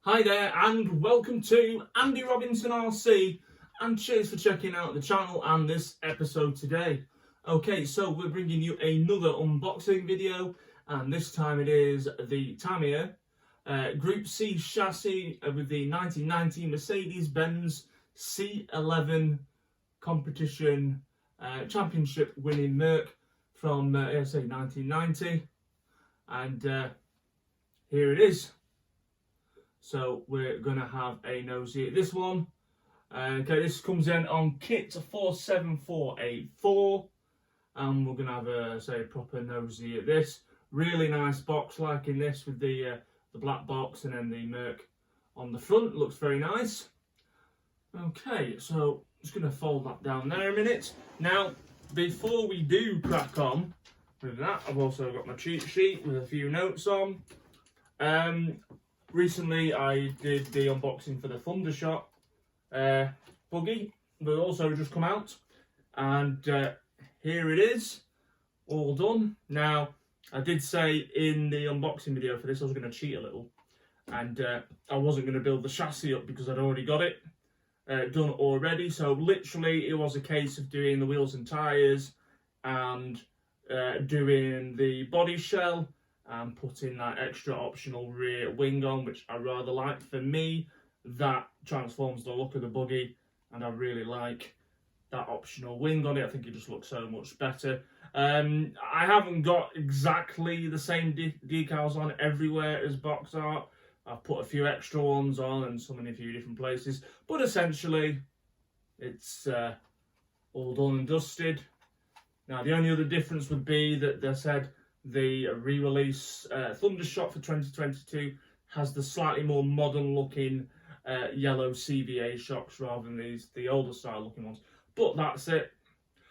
Hi there and welcome to Andy Robinson RC and cheers for checking out the channel and this episode today. Okay, so we're bringing you another unboxing video and this time it is the Tamiya Group C chassis with the 1990 Mercedes-Benz C11 competition championship winning Merc from 1990, and here it is. So we're going to have a nosy at this one. Okay, this comes in on kit 47484, and we're going to have a proper nosy at this. Really nice box, like in this, with the black box and then the Merc on the front. Looks very nice. Okay, so just going to fold that down there a minute. Now, before we do crack on with that, I've also got my cheat sheet with a few notes on. Recently, I did the unboxing for the Thundershot buggy, but also just come out, and here it is, all done. Now, I did say in the unboxing video for this I was going to cheat a little, and I wasn't going to build the chassis up because I'd already got it done already. So literally, it was a case of doing the wheels and tyres and doing the body shell and putting that extra optional rear wing on, which I rather like. For me, that transforms the look of the buggy, and I really like that optional wing on it. I think it just looks so much better. I haven't got exactly the same decals on everywhere as box art. I've put a few extra ones on and some in a few different places, but essentially it's all done and dusted. Now, the only other difference would be that they said the re-release Thundershot for 2022 has the slightly more modern looking yellow CVA shocks rather than the older style looking ones. But that's it.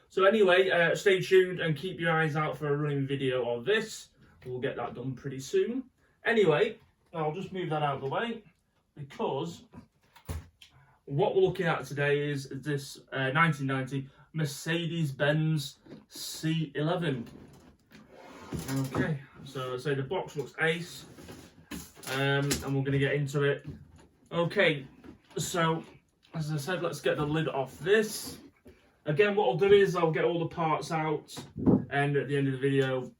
So anyway, stay tuned and keep your eyes out for a running video of this. We'll get that done pretty soon. Anyway, I'll just move that out of the way because what we're looking at today is this 1990 Mercedes-Benz C11. Okay, so the box looks ace, and we're going to get into it. Okay, so as I said, let's get the lid off this. Again, what I'll do is I'll get all the parts out, and at the end of the video,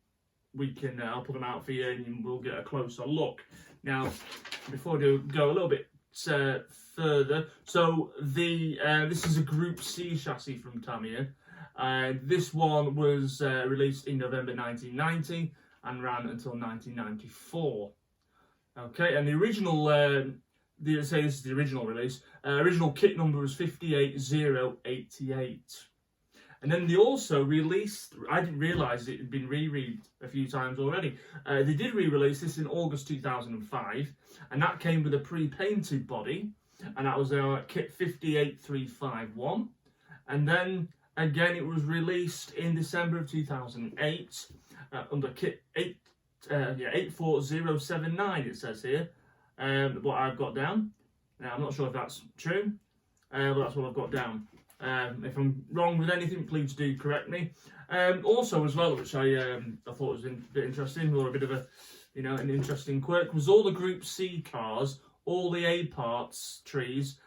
we can I'll put them out for you, and we'll get a closer look. Now, before I go a little bit further, so this is a Group C chassis from Tamiya. This one was released in November 1990 and ran until 1994. Okay, and the original, this is the original release. Original kit number was 58088. And then they also released, I didn't realise it had been re-read a few times already. They did re-release this in August 2005, and that came with a pre-painted body, and that was kit 58351. And then again, it was released in December of 2008 under kit 84079, it says here, what I've got down. Now, I'm not sure if that's true, but that's what I've got down. If I'm wrong with anything, please do correct me. Also, as well, which I thought was a bit interesting, or a bit of a, an interesting quirk, was all the Group C cars, all the A parts trees,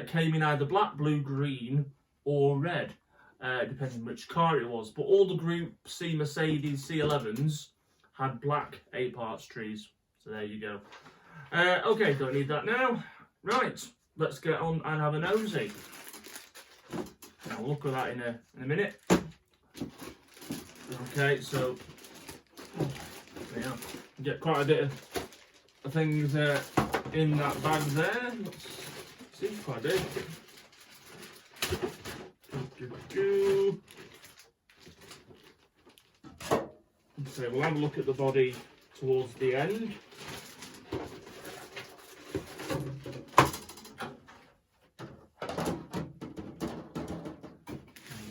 came in either black, blue, green, or red. Depending which car it was, but all the Group C Mercedes C11s had black A-parts trees. So there you go. Okay, don't need that now. Right, let's get on and have a nosy. Now we'll look at that in a minute. Okay, so yeah, get quite a bit of things in that bag there. Let's see, quite big. So we'll have a look at the body towards the end.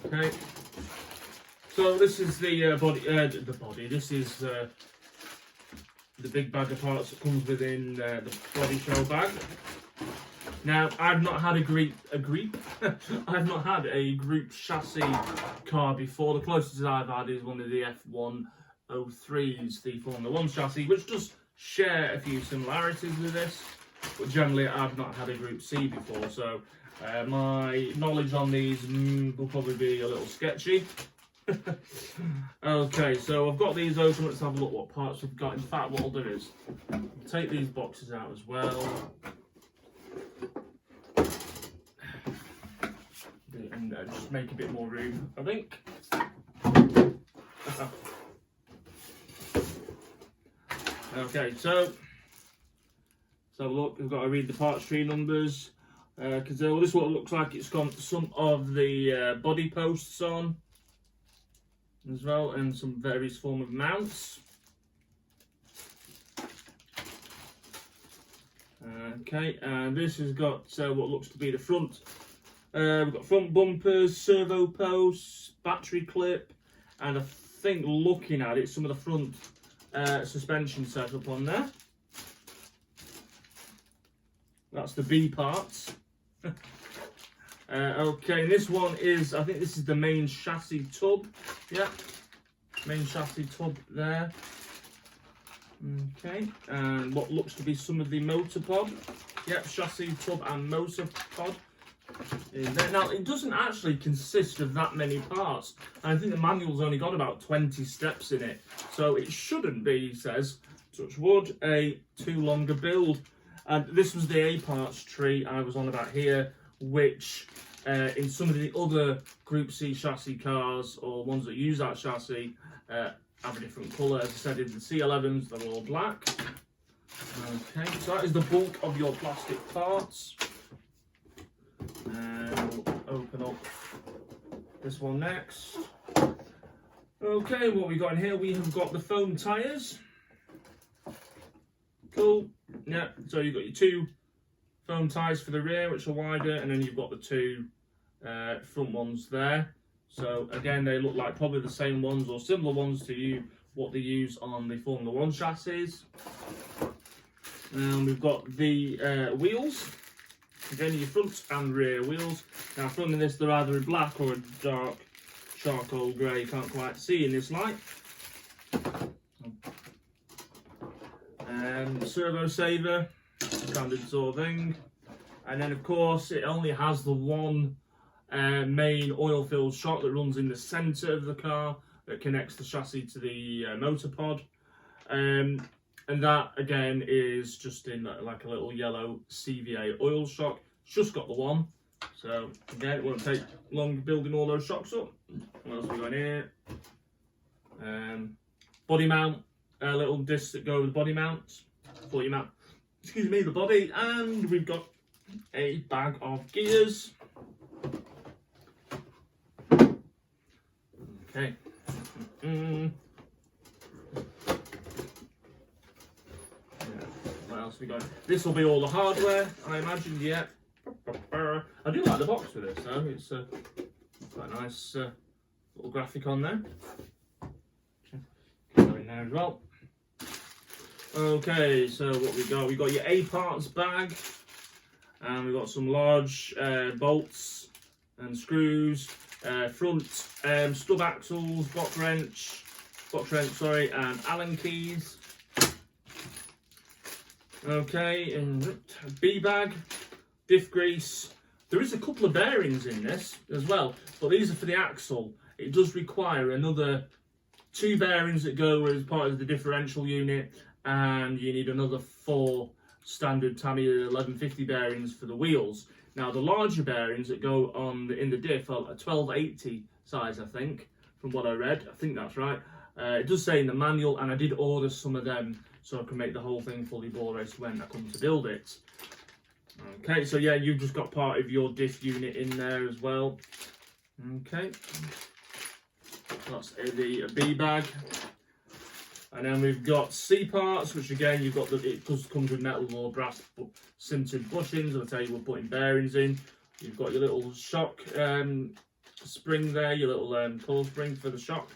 Okay. So this is the body. This is the big bag of parts that comes within the body shell bag. Now, I've not had I've not had a Group chassis car before. The closest I've had is one of the F103s, the Formula 1 chassis, which does share a few similarities with this. but generally I've not had a Group C before, so my knowledge on these will probably be a little sketchy. Okay, so I've got these open. Let's have a look what parts we've got. In fact, what I'll do is take these boxes out as well, and just make a bit more room, I think. Okay, so look, we've got to read the parts tree numbers, because this is what it looks like. It's got some of the body posts on as well, and some various form of mounts. Okay, and this has got what looks to be the front. We've got front bumpers, servo posts, battery clip, and I think looking at it, some of the front suspension setup on there. That's the B parts. Okay, and this one is, I think this is the main chassis tub. Yeah, main chassis tub there. Okay, and what looks to be some of the motor pod. Yep, chassis tub and motor pod. Now, it doesn't actually consist of that many parts. I think the manual's only got about 20 steps in it. So it shouldn't be, he says, touch wood, a too long a build. And this was the A parts tree I was on about here, which in some of the other Group C chassis cars, or ones that use that chassis, have a different colour. As I said, in the C11s, they're all black. Okay, so that is the bulk of your plastic parts. And we'll open up this one next. Okay, what we got in here, we have got the foam tyres. Cool. Yeah, so you've got your two foam tyres for the rear, which are wider, and then you've got the two front ones there. So again, they look like probably the same ones or similar ones to what they use on the Formula 1 chassis. And we've got the wheels. Again, your front and rear wheels. Now, from this, they're either a black or a dark charcoal grey. You can't quite see in this light. Servo saver, standard sort of thing. And then, of course, it only has the one main oil-filled shock that runs in the centre of the car that connects the chassis to the motor pod. And that, again, is just in like a little yellow CVA oil shock. It's just got the one. So, again, it won't take long building all those shocks up. What else have we got in here? Body mount, little discs that go with the body mounts. For your mount, excuse me, the body. And we've got a bag of gears. Okay. What else have we got? This will be all the hardware, I imagine. Yeah. I do like the box with this, though. It's quite a nice little graphic on there. Go in there as well. Okay, so what we got? We got your A parts bag, and we've got some large bolts and screws, front stub axles, box wrench, and Allen keys. Okay, and B bag, diff grease. There is a couple of bearings in this as well, but these are for the axle. It does require another 2 bearings that go as part of the differential unit, and you need another 4 standard Tamiya 1150 bearings for the wheels. Now, the larger bearings that go on in the diff are a 1280 size, I think, from what I read. I think that's right. It does say in the manual, and I did order some of them so I can make the whole thing fully ball raced when I come to build it. Okay, so yeah, you've just got part of your diff unit in there as well. Okay, that's the B bag. And then we've got C parts, which again, you've got it does come with metal or brass sintered bushings. I'll tell you, we're putting bearings in. You've got your little shock spring there, your little coil spring for the shock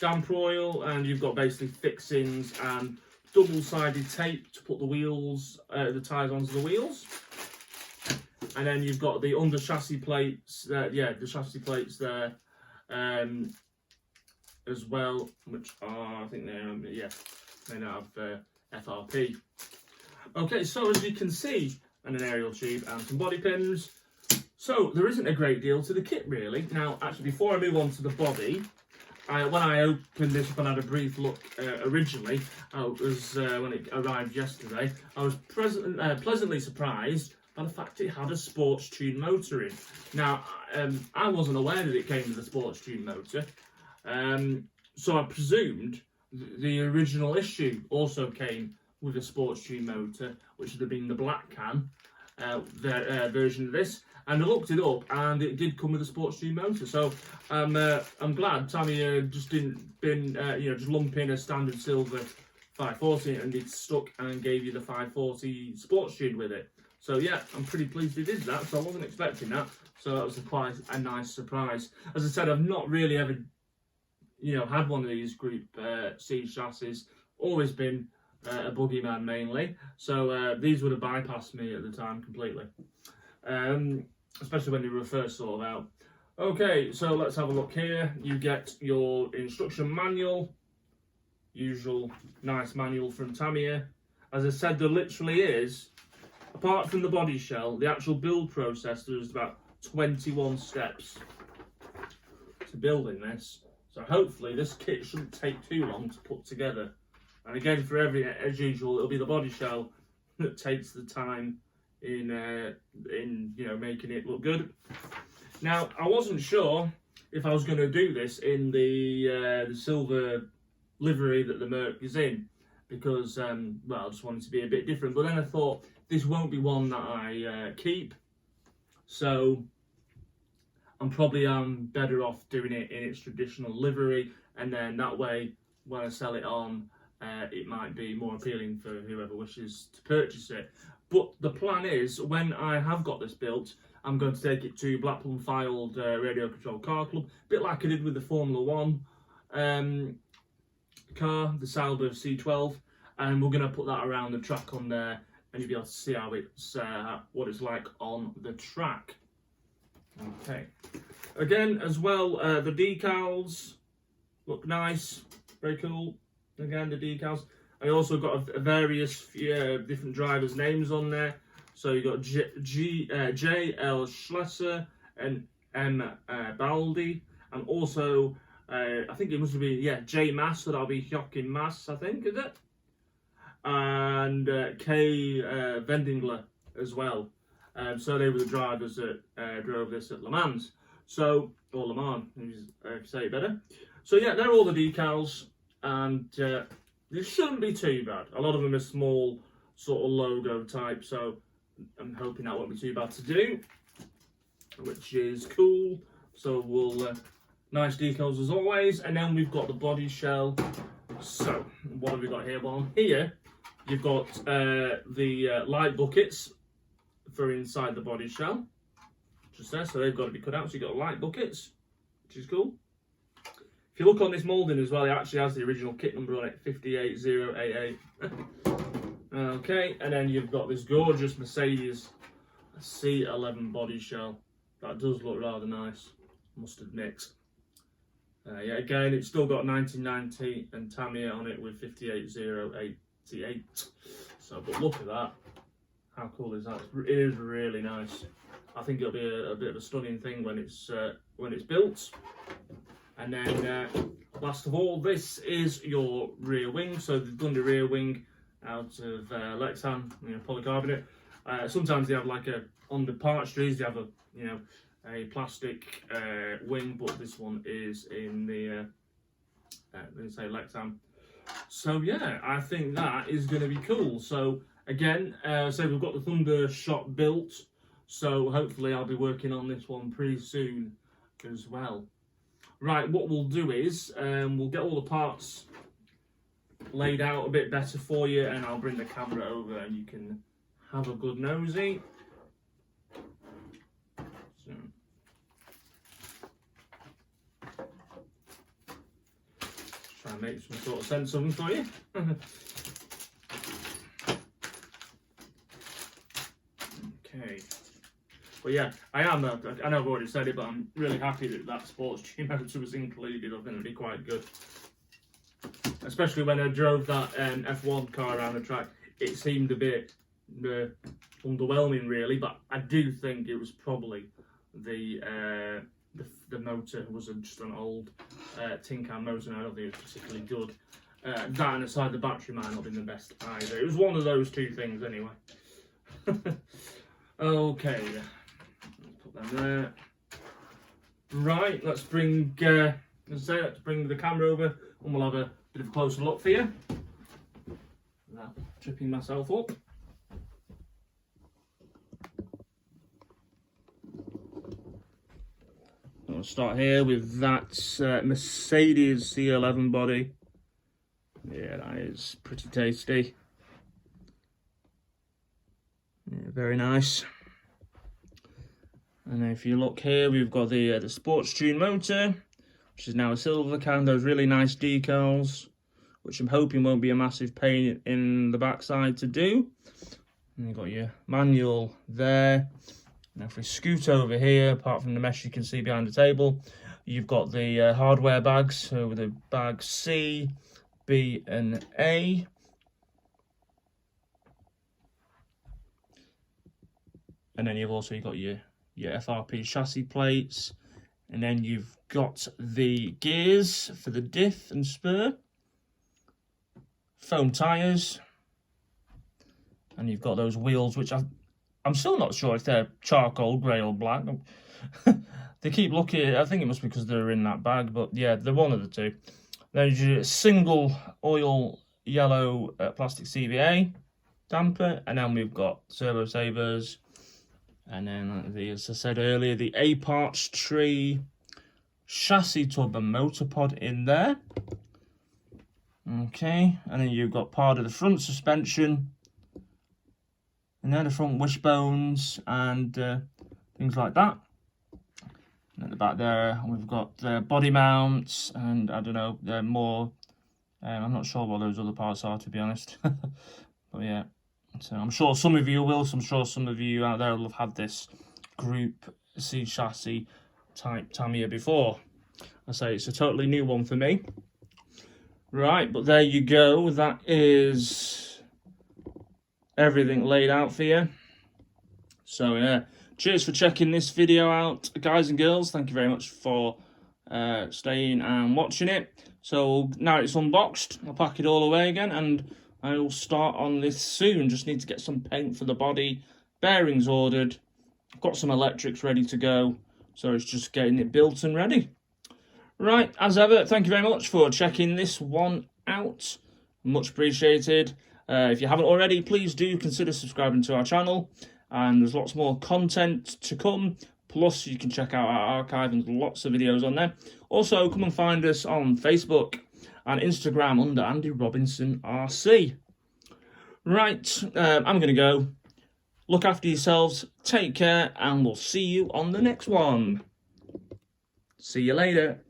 damper oil, and you've got basically fixings and double-sided tape to put the wheels, the tyres onto the wheels. And then you've got the under chassis plates, the chassis plates there. As well, which are, I think they don't have FRP. Okay, so as you can see, an aerial tube and some body pins. So there isn't a great deal to the kit really. Now, actually, before I move on to the body, when I opened this up and had a brief look originally, when it arrived yesterday, I was pleasantly surprised by the fact it had a sports tune motor in. Now, I wasn't aware that it came with a sports tune motor, so I presumed the original issue also came with a sports tune motor, which would have been the black can version of this. And I looked it up, and it did come with a sports tune motor. So I'm glad Tamiya just didn't just lump in a standard silver 540 and it stuck and gave you the 540 sports tune with it. So yeah, I'm pretty pleased it did that. So I wasn't expecting that. So that was quite a nice surprise. As I said, I've not really ever had one of these Group C chassis. Always been a buggy man mainly. So these would have bypassed me at the time completely. Especially when they were first sort of out. Okay, so let's have a look here. You get your instruction manual, usual nice manual from Tamiya. As I said, there literally is, apart from the body shell, the actual build process, there's about 21 steps to building this. So hopefully this kit shouldn't take too long to put together. And again, for as usual, it'll be the body shell that takes the time in making it look good. Now, I wasn't sure if I was going to do this in the silver livery that the Merc is in, because well, I just wanted to be a bit different. But then I thought this won't be one that I keep, so I'm probably better off doing it in its traditional livery, and then that way when I sell it on, it might be more appealing for whoever wishes to purchase it. But the plan is, when I have got this built, I'm going to take it to Blackpool Filed Radio Control Car Club, a bit like I did with the Formula 1 car, the Sauber C12, and we're going to put that around the track on there, and you'll be able to see how it's what it's like on the track. Okay. Again, as well, the decals look nice, very cool. Again, the decals. I also got various different drivers' names on there. So you got J.L. Schlesser and M. Baldi, and also I think it must be J. Mass, so that'll be Joachim Mass, I think, is it? And K. Vendingler as well. So they were the drivers that drove this at Le Mans. So, or Le Mans, if you say it better. So yeah, they're all the decals, and this shouldn't be too bad. A lot of them are small, sort of logo type, so I'm hoping that won't be too bad to do, which is cool. So we'll, nice decals as always, and then we've got the body shell. So, what have we got here? Well, here, you've got the light buckets for inside the body shell, just there, so they've got to be cut out, so you've got light buckets, which is cool. If you look on this moulding as well, it actually has the original kit number on it, 58088. Okay, and then you've got this gorgeous Mercedes C11 body shell. That does look rather nice, must admit. Yeah, again, it's still got 1990 and Tamiya on it with 58088. So, but look at that. How cool is that? It is really nice. I think it'll be a bit of a stunning thing when it's built. And then, last of all, this is your rear wing. So they've done the rear wing out of Lexan, polycarbonate. Sometimes they have on the parts trees, they have a plastic wing, but this one is in the let's say Lexan. So yeah, I think that is going to be cool. So again, so we've got the Thunder Shot built. So hopefully I'll be working on this one pretty soon as well. Right, what we'll do is we'll get all the parts laid out a bit better for you, and I'll bring the camera over and you can have a good nosy. So, try and make some sort of sense of them for you. Okay. But yeah, I know I've already said it, but I'm really happy that that sports tune motor was included. I think it'd be quite good. Especially when I drove that F1 car around the track. it seemed a bit underwhelming really, but I do think it was probably the motor was just an old tin can motor, and I don't think it was particularly good. That and aside, the battery might not have been the best either. It was one of those two things anyway. Okay, let's put them there. Right, let's bring let's bring the camera over and we'll have a bit of a closer look for you without tripping myself up. I'll start here with that Mercedes C11 body. Yeah, that is pretty tasty. Yeah, very nice. And then if you look here, we've got the sports tune motor, which is now a silver can. Those really nice decals, which I'm hoping won't be a massive pain in the backside to do. And you've got your manual there. Now if we scoot over here, apart from the mesh you can see behind the table, you've got the hardware bags, so with the bag C, B and A. And then you've also got your FRP chassis plates, and then you've got the gears for the diff and spur, foam tyres, and you've got those wheels, which I'm still not sure if they're charcoal, grey or black. They keep looking, I think it must be because they're in that bag, but yeah, they're one of the two. There's your single oil yellow plastic CVA damper, and then we've got turbo savers. And then, as I said earlier, the A-Parts tree chassis tub and motor pod in there. Okay, and then you've got part of the front suspension. And then the front wishbones and things like that. And at the back there, we've got the body mounts and, I don't know, they're more... I'm not sure what those other parts are, to be honest. But yeah. So I'm sure some of you will, so I'm sure some of you out there will have had this Group C chassis type Tamiya before. I say it's a totally new one for me. Right, but there you go. That is everything laid out for you. So yeah, cheers for checking this video out, guys and girls. Thank you very much for staying and watching it. So now it's unboxed, I'll pack it all away again and I will start on this soon. Just need to get some paint for the body, bearings ordered, I've got some electrics ready to go, so it's just getting it built and ready. Right, as ever, thank you very much for checking this one out, much appreciated. If you haven't already, please do consider subscribing to our channel, and there's lots more content to come, plus you can check out our archive and lots of videos on there. Also, come and find us on Facebook and Instagram under Andy Robinson RC. Right, I'm going to go. Look after yourselves, take care, and we'll see you on the next one. See you later.